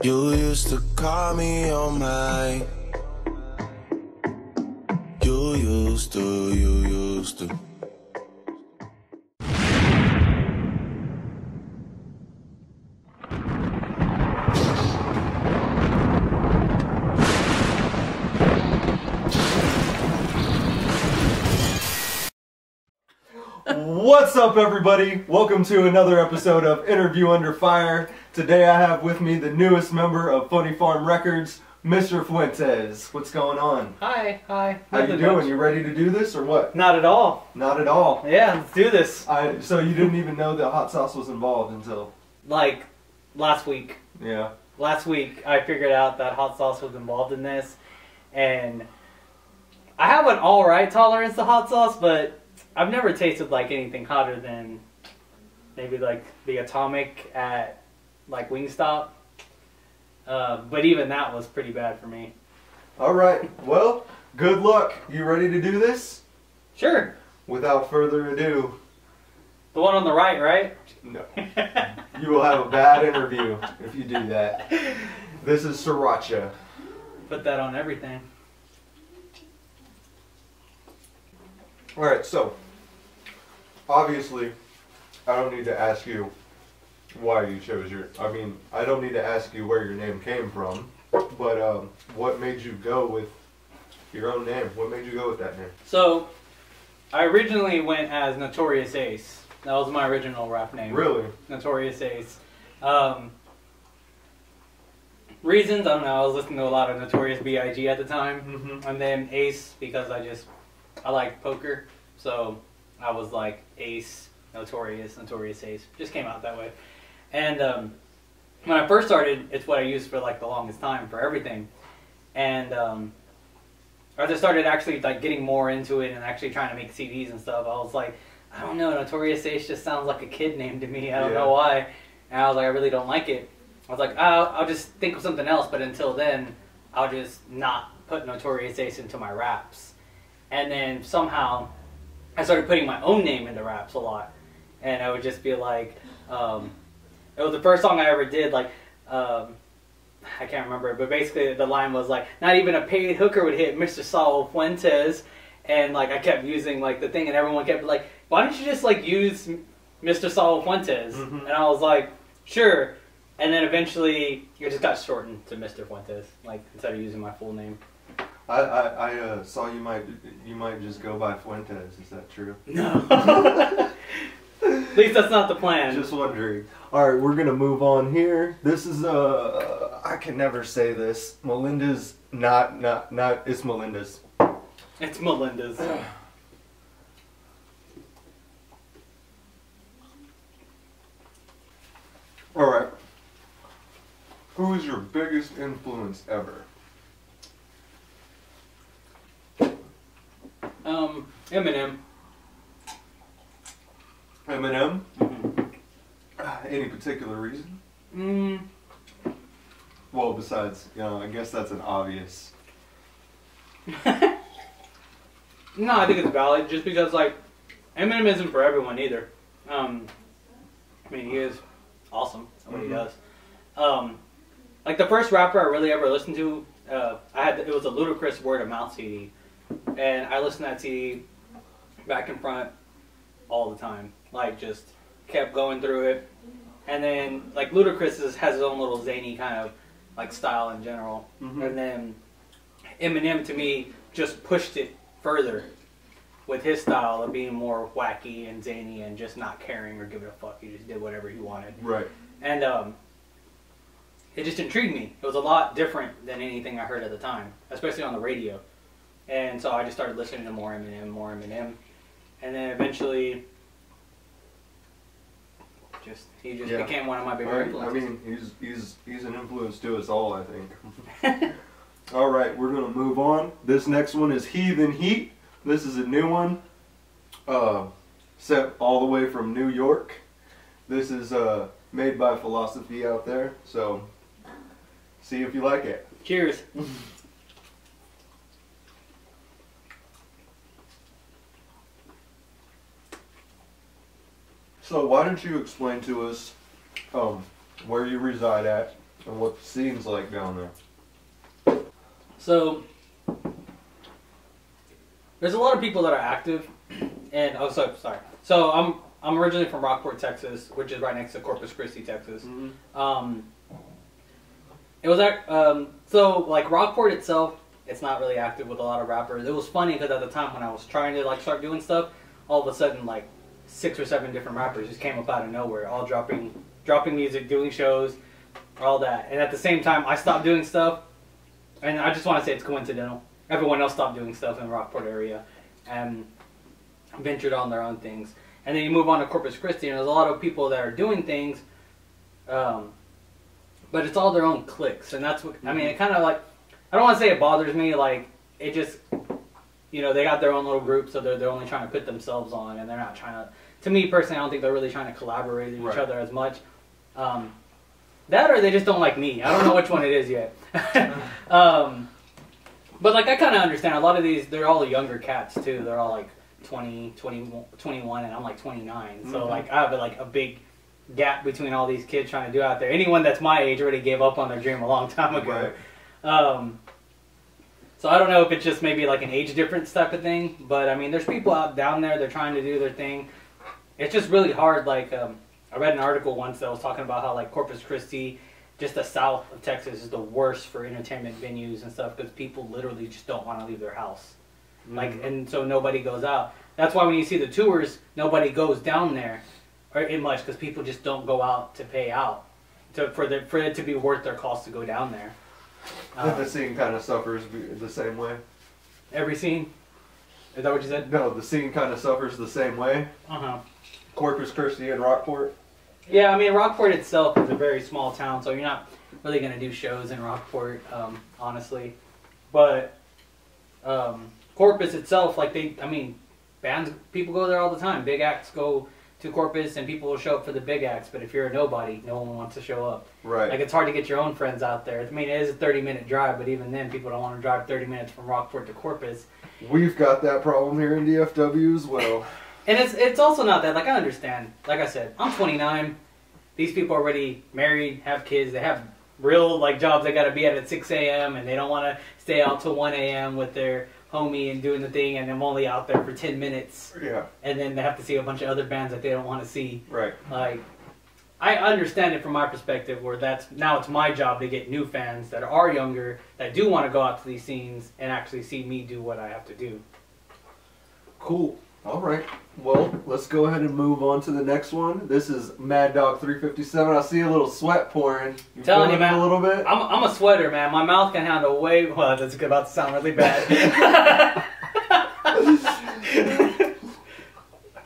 You used to call me on my. You used to. What's up, everybody? Welcome to another episode of Interview Under Fire. Today I have with me the newest member of Funny Farm Records, Mr. Fuentes. What's going on? Hi. How you doing? You ready to do this or what? Not at all. Not at all. Yeah, let's do this. So you didn't even know that hot sauce was involved until... Like, last week. Yeah. Last week, I figured out that hot sauce was involved in this. And I have an alright tolerance to hot sauce, but I've never tasted like anything hotter than maybe like the Atomic at like Wingstop. But even that was pretty bad for me. Alright, well, good luck. You ready to do this? Sure. Without further ado... The one on the right, right? No. You will have a bad interview if you do that. This is Sriracha. Put that on everything. Alright, so, obviously, I don't need to ask you why you chose I don't need to ask you where your name came from, but what made you go with your own name? What made you go with that name? So, I originally went as Notorious Ace. That was my original rap name. Really? Notorious Ace. Reasons, I don't know, I was listening to a lot of Notorious B.I.G. at the time. Mm-hmm. And then Ace, because I like poker. So, I was like Ace, Notorious Ace. Just came out that way. And when I first started, it's what I used for like the longest time for everything. And as I started actually like getting more into it and actually trying to make CDs and stuff, I was like, I don't know, Notorious Ace just sounds like a kid name to me. I don't know why. And I was like, I really don't like it. I was like, I'll just think of something else, but until then, I'll just not put Notorious Ace into my raps. And then somehow, I started putting my own name into raps a lot. And I would just be like, it was the first song I ever did, like, I can't remember it, but basically the line was like, not even a paid hooker would hit Mr. Saul Fuentes. And like I kept using like the thing, and everyone kept like, why don't you just like use Mr. Saul Fuentes? Mm-hmm. And I was like, sure. And then eventually it just got shortened to Mr. Fuentes, like instead of using my full name. I saw you might just go by Fuentes. Is that true? No. At least that's not the plan. Just wondering. All right, we're gonna move on here. This is I can never say this. Melinda's not. It's Melinda's. It's Melinda's. All right. Who is your biggest influence ever? Eminem. Eminem? Mm-hmm. Any particular reason? Well, besides, I guess that's an obvious. No, I think it's valid, just because, like, Eminem isn't for everyone either. I mean, he is awesome at what he does. Like, the first rapper I really ever listened to, it was a Ludacris Word of Mouth CD. And I listened to that CD back and front all the time. Like, just kept going through it. And then, like, Ludacris has his own little zany kind of, like, style in general. Mm-hmm. And then Eminem, to me, just pushed it further with his style of being more wacky and zany and just not caring or giving a fuck. He just did whatever he wanted. Right. And it just intrigued me. It was a lot different than anything I heard at the time, especially on the radio. And so I just started listening to more Eminem. And then eventually, he just became one of my bigger influences. I mean, he's an influence to us all, I think. All right, we're gonna move on. This next one is Heathen Heat. This is a new one, set all the way from New York. This is made by Philosophy out there, so see if you like it. Cheers. So why don't you explain to us where you reside at And what the scene's like down there. So there's a lot of people that are active, and sorry. So I'm originally from Rockport, Texas, which is right next to Corpus Christi, Texas. Mm-hmm. It was so like Rockport itself, it's not really active with a lot of rappers. It was funny because at the time when I was trying to like start doing stuff, all of a sudden like 6 or 7 different rappers just came up out of nowhere, all dropping music, doing shows, all that. And at the same time, I stopped doing stuff, and I just want to say it's coincidental. Everyone else stopped doing stuff in the Rockport area and ventured on their own things. And then you move on to Corpus Christi, and there's a lot of people that are doing things, but it's all their own cliques. And that's what, I mean, it kind of like, I don't want to say it bothers me, like, it just, you know, they got their own little group, so they're only trying to put themselves on, and they're not trying to me personally, I don't think they're really trying to collaborate with each other as much. That or they just don't like me. I don't know which one it is yet. But like, I kind of understand. A lot of these, they're all younger cats too. They're all like 20, 21, and I'm like 29. So like, I have like a big gap between all these kids trying to do out there. Anyone that's my age already gave up on their dream a long time ago. Right. So I don't know if it's just maybe like an age difference type of thing. But I mean, there's people out down there. They're trying to do their thing. It's just really hard. Like, I read an article once that was talking about how like Corpus Christi, just the south of Texas, is the worst for entertainment venues and stuff because people literally just don't want to leave their house. Like, and so nobody goes out. That's why when you see the tours, nobody goes down there in much because people just don't go out to pay out for it to be worth their cost to go down there. The scene kind of suffers the same way. Every scene? Is that what you said? No, the scene kind of suffers the same way. Corpus Christi and Rockport. Yeah, I mean, Rockport itself is a very small town, so you're not really going to do shows in Rockport, honestly. But Corpus itself, like bands, people go there all the time. Big acts go to Corpus, and people will show up for the big acts. But if you're a nobody, no one wants to show up. Right. Like, it's hard to get your own friends out there. I mean, it is a 30-minute drive, but even then, people don't want to drive 30 minutes from Rockport to Corpus. We've got that problem here in DFW as well. And it's also not that, like, I understand. Like I said, I'm 29. These people are already married, have kids. They have real, like, jobs they got to be at 6 a.m. and they don't want to stay out till 1 a.m. with their homie and doing the thing, and I'm only out there for 10 minutes. Yeah. And then they have to see a bunch of other bands that they don't want to see. Right. Like, I understand it from my perspective, where now it's my job to get new fans that are younger, that do want to go out to these scenes and actually see me do what I have to do. Cool. All right. Well, let's go ahead and move on to the next one. This is Mad Dog 357. I see a little sweat pouring. You telling you, man, a little bit. I'm a sweater, man. My mouth can handle way. Well, that's about to sound really bad.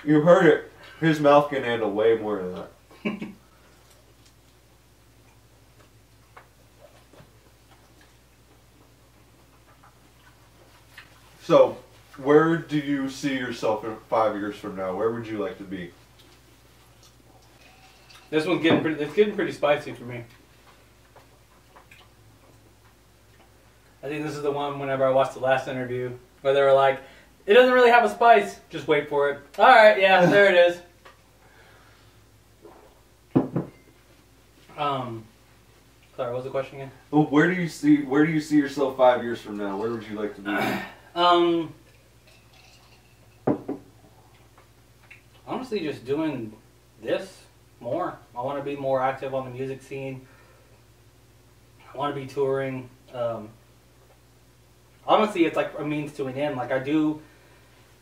You heard it. His mouth can handle way more than that. So, where do you see yourself in 5 years from now? Where would you like to be? This one's getting pretty spicy for me. I think this is the one whenever I watched the last interview where they were like, it doesn't really have a spice. Just wait for it. All right, yeah, there it is. Sorry, what was the question again? Well, where do you see yourself 5 years from now? Where would you like to be? Honestly, just doing this more. I want to be more active on the music scene. I want to be touring. Honestly, it's like a means to an end. Like, I do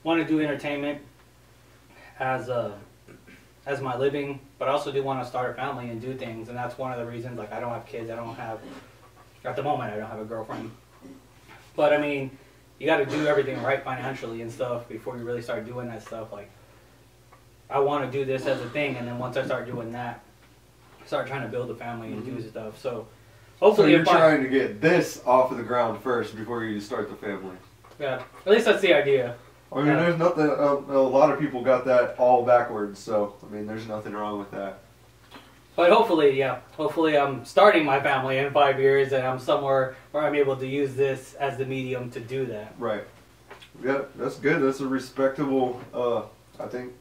want to do entertainment as my living, but I also do want to start a family and do things, and that's one of the reasons. Like, I don't have kids. At the moment, I don't have a girlfriend. But I mean, you got to do everything right financially and stuff before you really start doing that stuff. Like, I want to do this as a thing, and then once I start doing that, start trying to build a family and do stuff. So hopefully, so you're trying to get this off of the ground first before you start the family. Yeah, at least that's the idea. I mean, there's nothing. A lot of people got that all backwards, so I mean, there's nothing wrong with that. But hopefully, yeah. Hopefully, I'm starting my family in 5 years, and I'm somewhere where I'm able to use this as the medium to do that. Right. Yeah, that's good. That's a respectable. I think,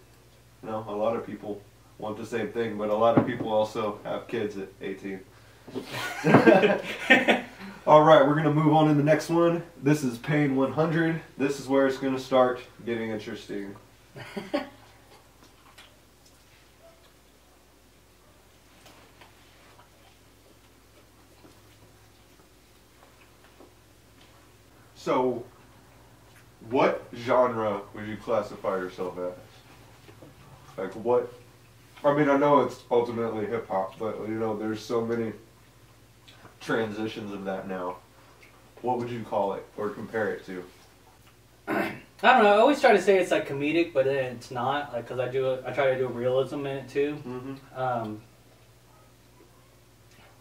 a lot of people want the same thing, but a lot of people also have kids at 18. All right, we're gonna move on to the next one. This is Pain 100. This is where it's gonna start getting interesting. So, what genre would you classify yourself as? Like what? I mean, I know it's ultimately hip hop, but you know, there's so many transitions of that now. What would you call it or compare it to? I don't know. I always try to say it's like comedic, but then it's not. Like, cause I try to do realism in it too. Mm-hmm.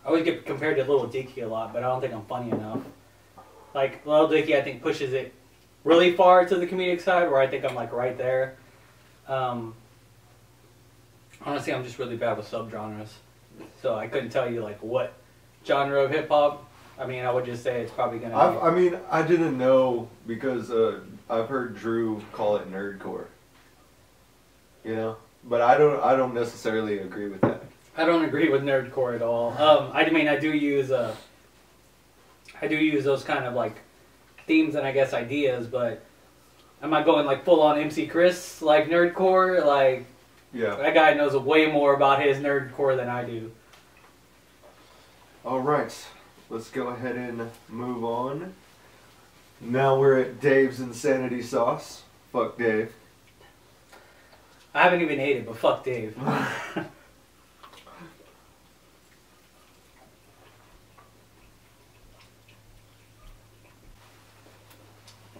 I always get compared to Lil Dicky a lot, but I don't think I'm funny enough. Like Lil Dicky, I think pushes it really far to the comedic side, where I think I'm like right there. Honestly, I'm just really bad with subgenres, so I couldn't tell you like what genre of hip hop. I mean, I would just say it's probably gonna. I mean, I didn't know because I've heard Drew call it nerdcore. You know, but I don't necessarily agree with that. I don't agree with nerdcore at all. I mean, I do use those kind of like themes and I guess ideas, but am I going like full on MC Chris like nerdcore? Like, yeah, that guy knows way more about his nerdcore than I do. All right, let's go ahead and move on. Now we're at Dave's Insanity Sauce. Fuck Dave. I haven't even ate it, but fuck Dave.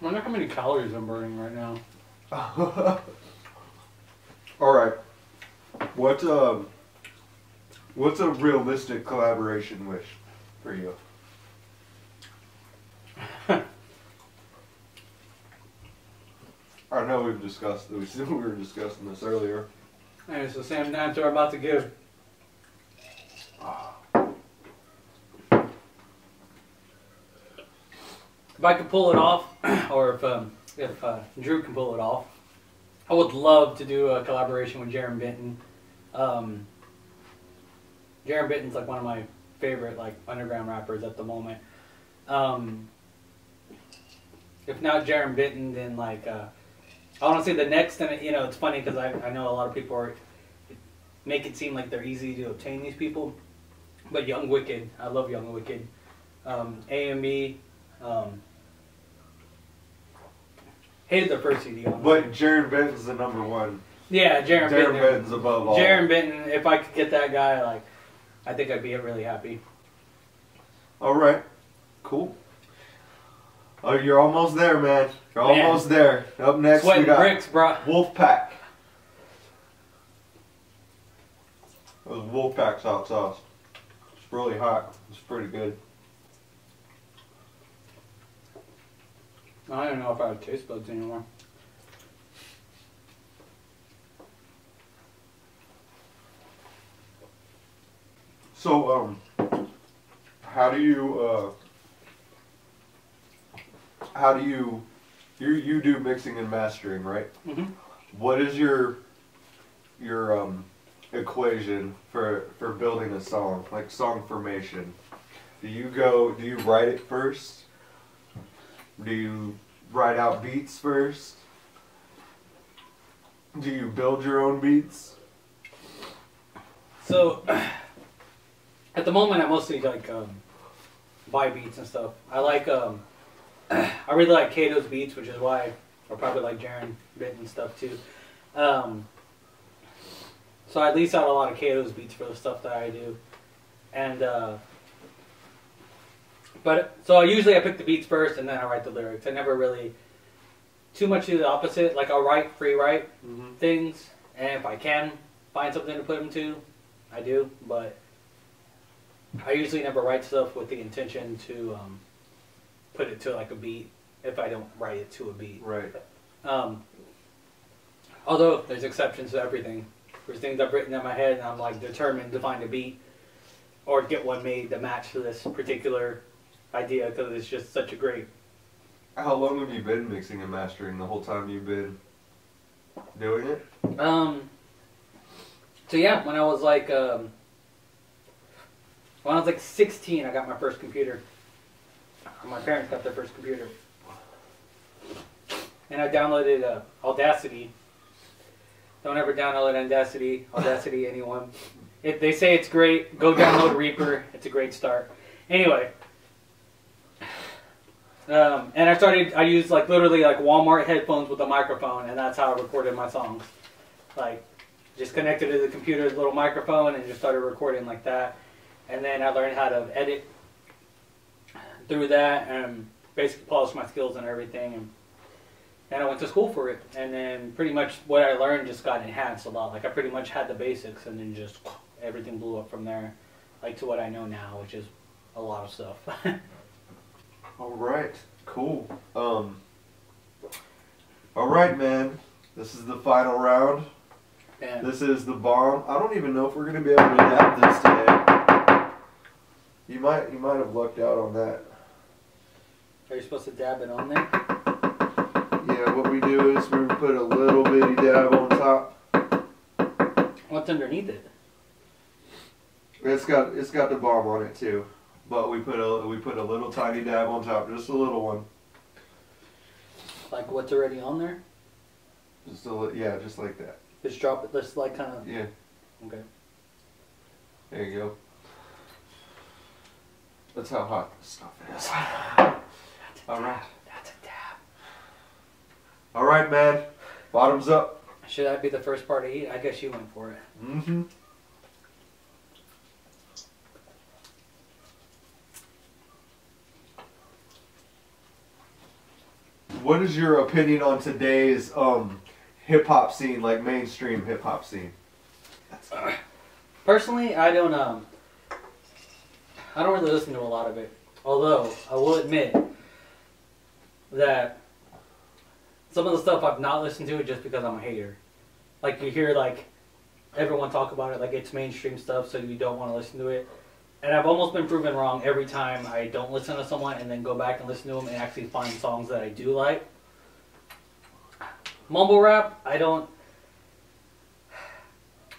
I wonder how many calories I'm burning right now. All right. What's a realistic collaboration wish for you? I know we were discussing this earlier. And it's the same answer I'm about to give. If I could pull it off, or if Drew can pull it off, I would love to do a collaboration with Jaron Benton. Jaron Benton's like one of my favorite like underground rappers at the moment. If not Jaron Benton, then like I want to say the next, and you know, it's funny because I know a lot of people make it seem like they're easy to obtain these people, but Young Wicked, I love Young Wicked, A&B. Hated their first CD. Honestly. But Jaron Benton's the number one. Yeah, Jaron Benton's above all. Jaron Benton, if I could get that guy, like, I think I'd be really happy. All right, cool. Oh, you're almost there, man. You're almost there. Up next, Sweating we got bricks, bro. Wolfpack. It was Wolfpack's hot sauce. It's really hot. It's pretty good. I don't know if I have taste buds anymore. So, how do you do mixing and mastering, right? Mm-hmm. What is your equation for building a song, like song formation? Do you write it first? Do you write out beats first? Do you build your own beats? So, at the moment, I mostly like buy beats and stuff. I like I really like Kato's beats, which is why I probably like Jaron Benton stuff too. So I lease out a lot of Kato's beats for the stuff that I do, and so usually I pick the beats first and then I write the lyrics. I never really too much do the opposite. Like I'll free write things, and if I can find something to put them to, I do. But I usually never write stuff with the intention to put it to like a beat if I don't write it to a beat. Right. Although there's exceptions to everything. There's things I've written in my head and I'm like determined to find a beat or get one made to match to this particular idea because it's just such a great. How long have you been mixing and mastering? The whole time you've been doing it? So yeah, when I was like When I was like 16, I got my first computer. My parents got their first computer. And I downloaded Audacity. Don't ever download Audacity, anyone. If they say it's great, go download Reaper. It's a great start. Anyway. And I used like literally like Walmart headphones with a microphone, and that's how I recorded my songs. Like, just connected to the computer's little microphone and just started recording like that. And then I learned how to edit through that and basically polished my skills and everything. And I went to school for it. And then pretty much what I learned just got enhanced a lot. Like, I pretty much had the basics, and then just everything blew up from there, like to what I know now, which is a lot of stuff. All right, cool. All right, man. This is the final round. Man. This is the bomb. I don't even know if we're gonna be able to adapt this today. You might have lucked out on that. Are you supposed to dab it on there? Yeah, what we do is we put a little bitty dab on top. What's underneath it? It's got the bomb on it too, but we put a little tiny dab on top, just a little one. Like what's already on there? Yeah, just like that. Just drop it. Just like kind of. Yeah. Okay. There you go. That's how hot this stuff is. All right. That's a dab. All right, man. Bottoms up. Should that be the first part to eat? I guess you went for it. Mm-hmm. What is your opinion on today's hip hop scene, like mainstream hip hop scene? Personally, I don't really listen to a lot of it. Although I will admit that some of the stuff I've not listened to just because I'm a hater. Like you hear like everyone talk about it like it's mainstream stuff, so you don't want to listen to it. And I've almost been proven wrong every time I don't listen to someone and then go back and listen to them and actually find songs that I do like. Mumble rap, I don't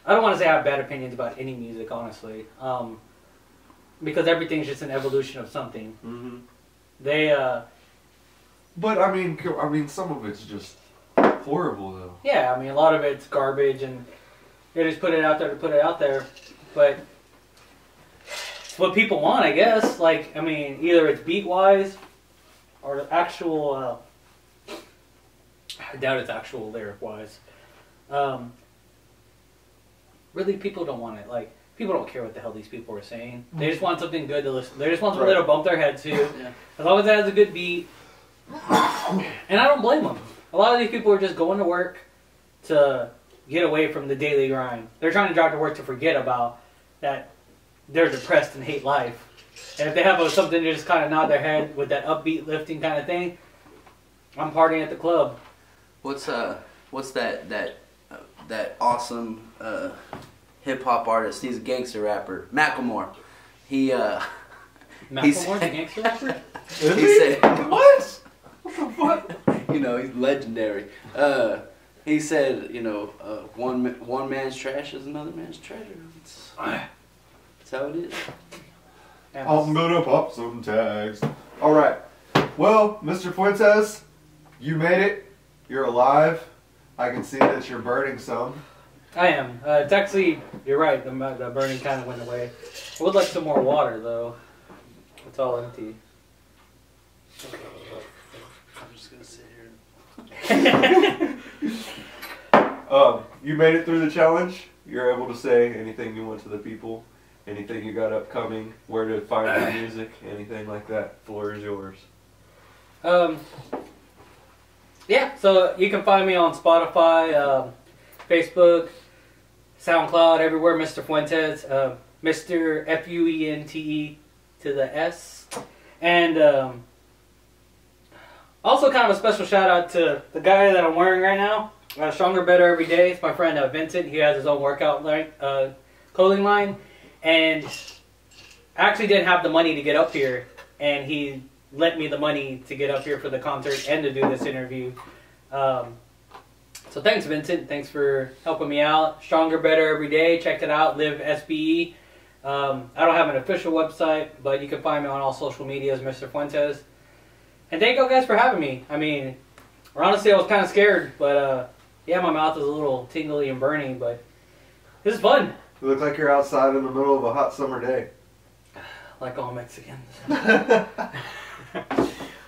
want to say I have bad opinions about any music, honestly. Because everything's just an evolution of something. Mm-hmm. But I mean, some of it's just horrible, though. Yeah, I mean, a lot of it's garbage, and they just put it out there to put it out there. But it's what people want, I guess. Like, I mean, either it's beat-wise or actual. I doubt it's actual lyric-wise. Really, people don't want it. Like, people don't care what the hell these people are saying. They just want something good to listen. They just want something to bump their head to. Yeah. As long as it has a good beat. And I don't blame them. A lot of these people are just going to work to get away from the daily grind. They're trying to drive to work to forget about that they're depressed and hate life. And if they have something to just kind of nod their head with that upbeat, lifting kind of thing, I'm partying at the club. What's that awesome hip hop artist? He's a gangster rapper, Macklemore. Macklemore's a gangster rapper? He said what? What the fuck? You know, he's legendary. He said, you know, one man's trash is another man's treasure. That's how it is. I'm gonna pop some tags. All right. Well, Mr. Fuentes, you made it. You're alive. I can see that you're burning some. I am. It's actually, you're right, the burning kind of went away. I would like some more water, though. It's all empty. I'm just going to sit here. You made it through the challenge. You're able to say anything you want to the people, anything you got upcoming, where to find your music, anything like that. Floor is yours. Yeah, so you can find me on Spotify, Facebook, SoundCloud, everywhere, Mr. Fuentes, Mr. Fuente to the S. And also kind of a special shout out to the guy that I'm wearing right now, Stronger Better Every Day. It's my friend Vincent. He has his own workout clothing line. And I actually didn't have the money to get up here, and he lent me the money to get up here for the concert and to do this interview. So thanks, Vincent. Thanks for helping me out. Stronger Better Every Day. Check it out. Live SBE. I don't have an official website, but you can find me on all social medias, Mr. Fuentes. And thank you guys for having me. I mean, honestly, I was kind of scared, but yeah, my mouth is a little tingly and burning, but this is fun. You look like you're outside in the middle of a hot summer day. Like all Mexicans.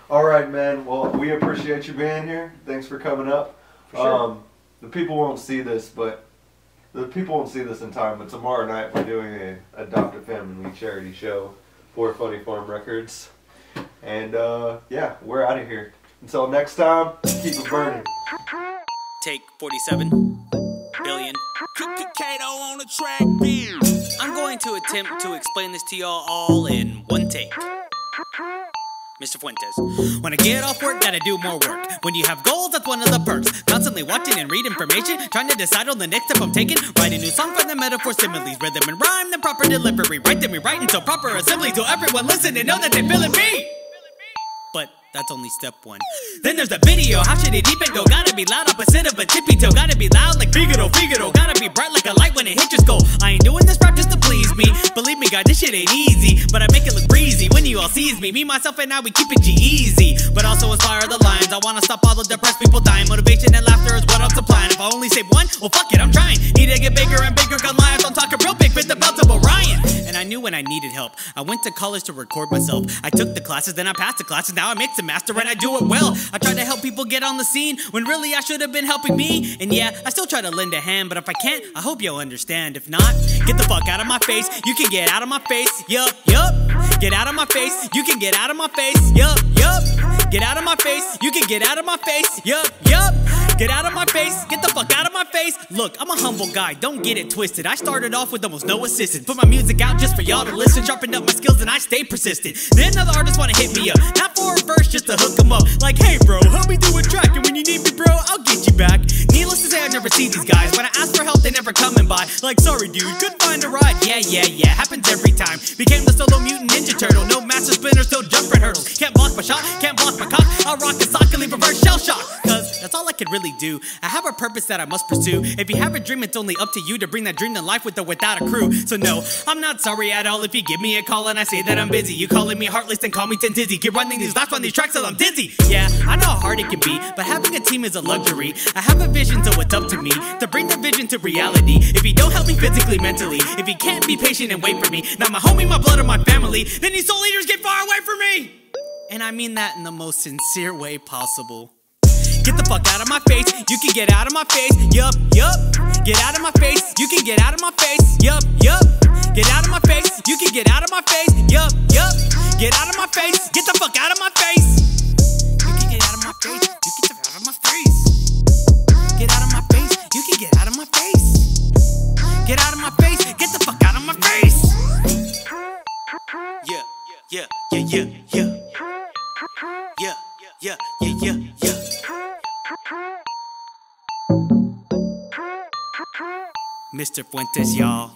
All right, man. Well, we appreciate you being here. Thanks for coming up. For sure. The people won't see this, but in time. But tomorrow night we're doing a Adopt a Family charity show for Funny Farm Records, and yeah, we're out of here. Until next time, keep it burning. Take 47 billion. Kato on the track. I'm going to attempt to explain this to y'all all in one take. Mr. Fuentes. When I get off work, gotta do more work. When you have goals, that's one of the perks. Constantly watching and read information, trying to decide on the next step I'm taking. Write a new song for the metaphor, similes, rhythm and rhyme, then proper delivery. Write them, rewrite until proper assembly, so everyone listen and know that they feelin' me. But that's only step one. Then there's the video. How should it deep and go? Gotta be loud, opposite of a tippy toe. Gotta be loud like Figaro. Gotta be bright like a light when it hits your skull. I ain't doing this rap just to please me. Believe me, God, this shit ain't easy, but I make it look breezy when you all sees me. Me, myself, and I, we keep it G-easy, but also inspire the lines. I wanna stop all the depressed people dying. Motivation and laughter is what I'm supplying. If I only save one, well, fuck it, I'm trying. Need to get bigger and bigger, got lions. I'm talking real big, fit the belt of Orion. And I knew when I needed help. I went to college to record myself. I took the classes, then I passed the classes. Now I mix and master, and I do it well. I try to help people get on the scene when really I should have been helping me. And yeah, I still try to lend a hand, but if I can't, I hope you'll understand. If not, get the fuck out of my face. You can get out of my face. Yup. Get out of my face. You can get out of my face. Yup. Get out of my face. You can get out of my face. Yup. Get out of my face. Get the fuck out of my face. Look, I'm a humble guy. Don't get it twisted. I started off with almost no assistance. Put my music out just for y'all to listen. Sharpened up my skills and I stay persistent. Then other artists wanna hit me up. Not for a verse, just to hook them up. Like, hey bro, help me do a track. And when you need me, bro, I'll get you back. Needless to say, I never see these guys. When I ask for help, they never coming by. Like, sorry dude, couldn't find a ride. Yeah. Happens every time. Became the solo mutant ninja turtle. No master splinter, still jumping hurdles. Can't block my shot, can't block my cock. I'll rock a sock and leave reverse shell shock. Cause that's all I can really do. I have a purpose that I must pursue. If you have a dream, it's only up to you to bring that dream to life with or without a crew. So no, I'm not sorry at all if you give me a call and I say that I'm busy. You calling me heartless, then call me dizzy. Keep running these laps on these tracks till I'm dizzy. Yeah, I know how hard it can be, but having a team is a luxury. I have a vision, so it's up to me to bring the vision to reality. If you don't help me physically, mentally, if you can't be patient and wait for me, not my homie, my blood, or my family, then these soul leaders get far away from me. And I mean that in the most sincere way possible. Get the fuck out of my face. You can get out of my face. Yup. Get out of my face. You can get out of my face. Yup. Get out of my face. You can get out of my face. Yup. Get out of my face. Get the fuck out of my face. You can get out of my face. You can get out of my face. Get out of my face. You can get out of my face. Get out of my face. Get the fuck out of my face. Yeah. Mr. Fuentes, y'all.